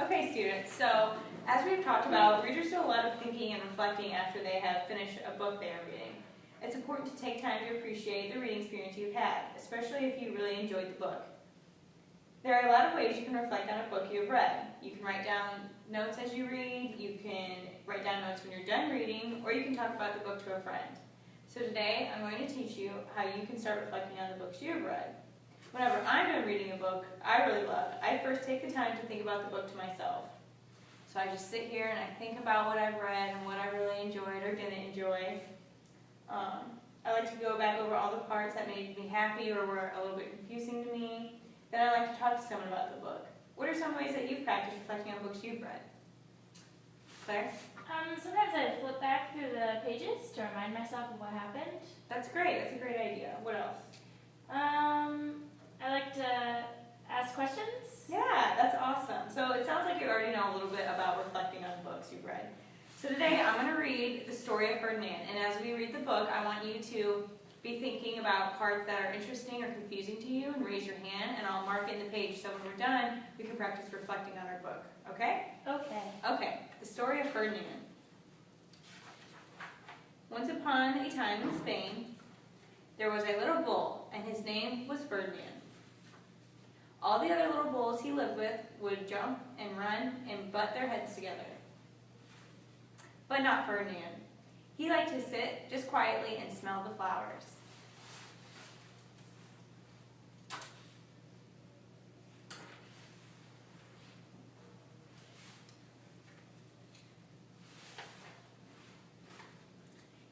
Okay, students, so as we've talked about, readers do a lot of thinking and reflecting after they have finished a book they are reading. It's important to take time to appreciate the reading experience you've had, especially if you really enjoyed the book. There are a lot of ways you can reflect on a book you have read. You can write down notes as you read, you can write down notes when you're done reading, or you can talk about the book to a friend. So today, I'm going to teach you how you can start reflecting on the books you have read. Whenever I'm done reading a book I really love, I first take the time to think about the book to myself. So I just sit here and I think about what I've read and what I really enjoyed or didn't enjoy. I like to go back over all the parts that made me happy or were a little bit confusing to me. Then I like to talk to someone about the book. What are some ways that you've practiced reflecting on books you've read? Claire? Sometimes I flip back through the pages to remind myself of what happened. That's great. That's a great idea. What else? I like to ask questions. Yeah, that's awesome. So it sounds like you already know a little bit about reflecting on books you've read. So today I'm going to read the story of Ferdinand, and as we read the book, I want you to be thinking about parts that are interesting or confusing to you and raise your hand, and I'll mark it in the page so when we're done, we can practice reflecting on our book. Okay? Okay. Okay, the story of Ferdinand. Once upon a time in Spain, there was a little bull, and his name was Ferdinand. All the other little bulls he lived with would jump and run and butt their heads together. But not Ferdinand. He liked to sit just quietly and smell the flowers.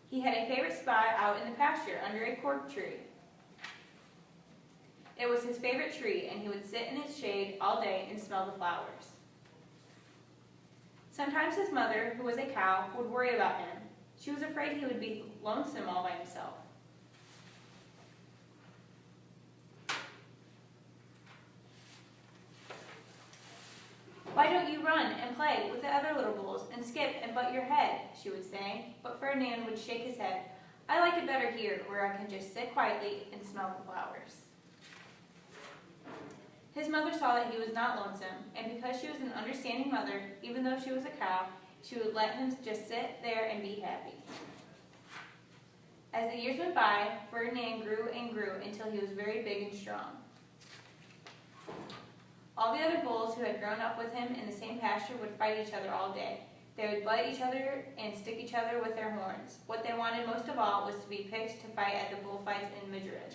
He had a favorite spot out in the pasture under a cork tree. It was his favorite tree, and he would sit in its shade all day and smell the flowers. Sometimes his mother, who was a cow, would worry about him. She was afraid he would be lonesome all by himself. "Why don't you run and play with the other little bulls and skip and butt your head?" she would say. But Ferdinand would shake his head. "I like it better here, where I can just sit quietly and smell the flowers." His mother saw that he was not lonesome, and because she was an understanding mother, even though she was a cow, she would let him just sit there and be happy. As the years went by, Ferdinand grew and grew until he was very big and strong. All the other bulls who had grown up with him in the same pasture would fight each other all day. They would butt each other and stick each other with their horns. What they wanted most of all was to be picked to fight at the bullfights in Madrid.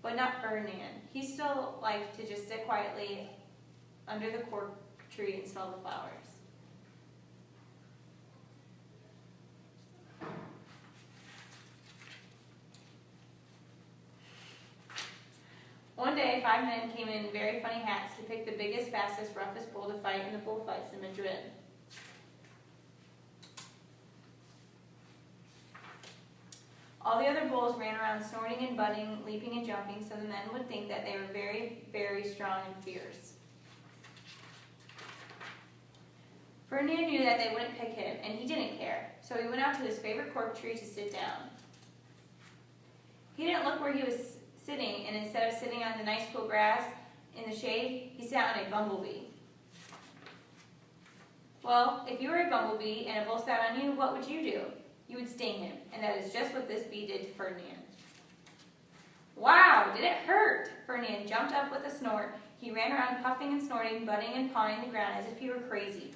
But not Ferdinand. He still liked to just sit quietly under the cork tree and smell the flowers. One day, 5 men came in very funny hats to pick the biggest, fastest, roughest bull to fight in the bullfights in Madrid. All the other bulls ran around snorting and butting, leaping and jumping, so the men would think that they were very, very strong and fierce. Ferdinand knew that they wouldn't pick him, and he didn't care, so he went out to his favorite cork tree to sit down. He didn't look where he was sitting, and instead of sitting on the nice cool grass in the shade, he sat on a bumblebee. Well, if you were a bumblebee and a bull sat on you, what would you do? You would sting him, and that is just what this bee did to Ferdinand. "Wow, did it hurt?" Ferdinand jumped up with a snort. He ran around puffing and snorting, butting and pawing the ground as if he were crazy.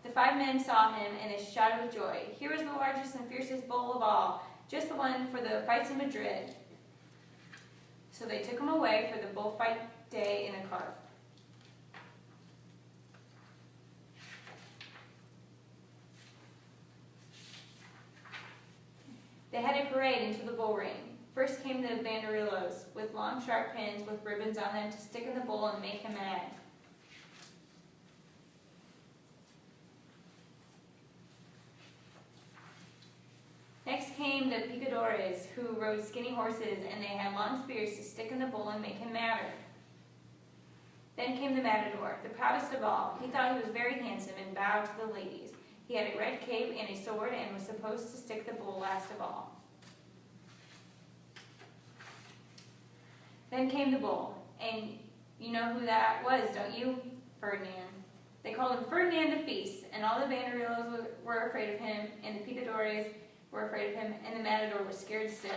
The 5 men saw him, and they shouted with joy. Here was the largest and fiercest bull of all, just the one for the fights in Madrid. So they took him away for the bullfight day in a cart. They had a parade into the bull ring. First came the banderilleros, with long sharp pins with ribbons on them to stick in the bull and make him mad. Next came the picadores, who rode skinny horses, and they had long spears to stick in the bull and make him madder. Then came the matador, the proudest of all. He thought he was very handsome and bowed to the ladies. He had a red cape and a sword and was supposed to stick the bull last of all. Then came the bull, and You know who that was, don't you? Ferdinand. They called him Ferdinand the Feast, and all the Banderilleros were afraid of him, and the Picadores were afraid of him, and the Matador was scared stiff.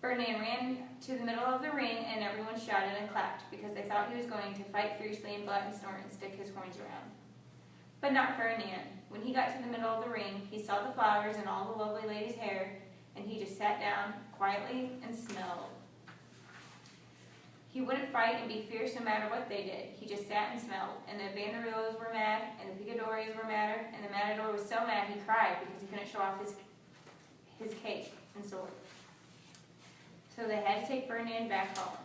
Ferdinand ran to the middle of the ring, and everyone shouted and clapped, because they thought he was going to fight fiercely and butt and snort and stick his horns around. But not Ferdinand. When he got to the middle of the ring, he saw the flowers and all the lovely ladies' hair, and he just sat down quietly and smelled. He wouldn't fight and be fierce no matter what they did. He just sat and smelled, and the Banderillos were mad, and the Picadores were madder, and the Matador was so mad he cried because he couldn't show off his cape and sword. So they had to take Ferdinand back home.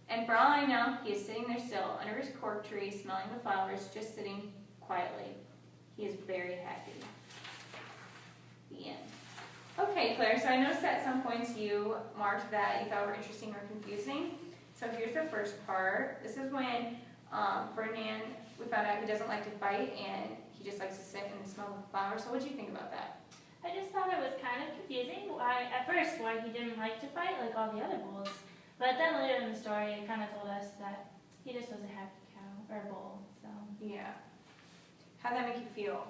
And for all I know, he is sitting there still, under his cork tree, smelling the flowers, just sitting quietly. He is very happy. The end. Okay, Claire, so I noticed that at some points you marked that you thought were interesting or confusing. So here's the first part. This is when Ferdinand, we found out he doesn't like to fight, and he just likes to sit and smell the flowers. So what did you think about that? I just thought it was kind of confusing. At first, why he didn't like to fight like all the other bulls. But then later in the story, it kind of told us that he just was a happy cow, or bull, so. Yeah. How'd that make you feel?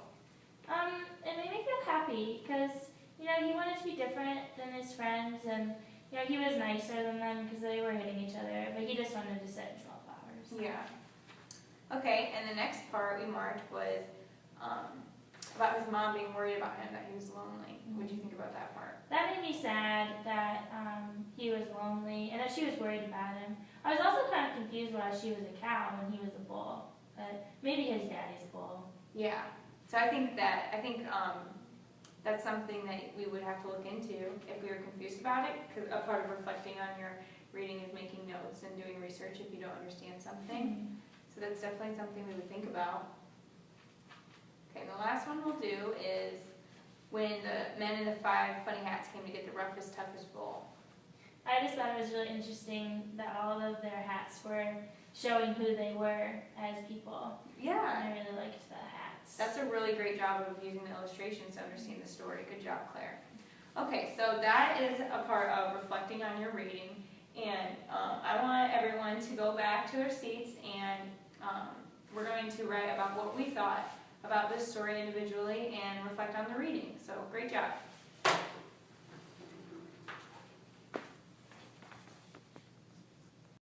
It made me feel happy, because, you know, he wanted to be different than his friends, and, you know, he was nicer than them because they were hitting each other, but he just wanted to sit and smell flowers. Yeah. Okay, and the next part we marked was about his mom being worried about him, that he was lonely. What did you think about that part? That made me sad that he was lonely and that she was worried about him. I was also kind of confused why she was a cow when he was a bull, but maybe his daddy's a bull. Yeah. So I think that's something that we would have to look into if we were confused about it, because a part of reflecting on your reading is making notes and doing research if you don't understand something. So that's definitely something we would think about. Okay, the last one we'll do is when the men in the 5 funny hats came to get the roughest, toughest bull. I just thought it was really interesting that all of their hats were showing who they were as people. Yeah. And I really liked the hats. That's a really great job of using the illustrations to understand the story. Good job, Claire. Okay, so that is a part of reflecting on your reading. And I want everyone to go back to their seats, and we're going to write about what we thought about this story individually and reflect on the reading. So great job.